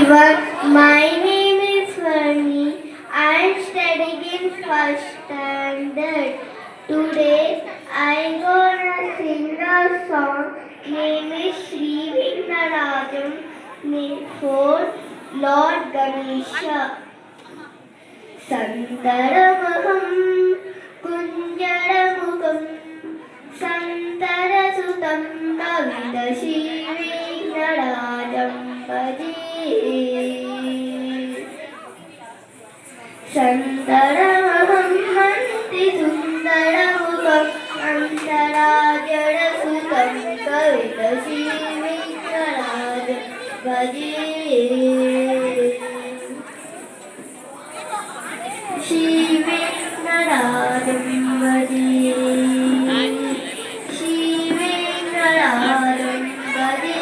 everyone, my name is Varni. I am studying in first standard. Today I gonna sing a song. Name is Sri Vignarajam for Lord Ganesha. Sandaramaham Kunjaramukam Santarasutam Kavitashi Vignarajam Bhaje Sandaramaham Hanti Sundaramukam Antarajadasutam Kavitashi Vignarajam Bhaje Shivinarajam Bhaje Shivinarajam Bhaje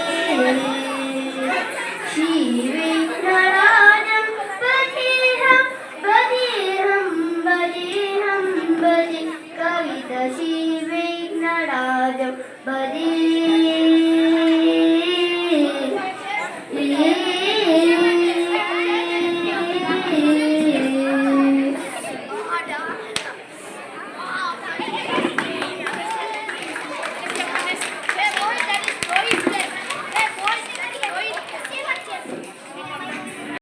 Shivinarajam Bhajeham Bhajeham Bhajeham Bhaje Kavita Shivinarajam Bhaje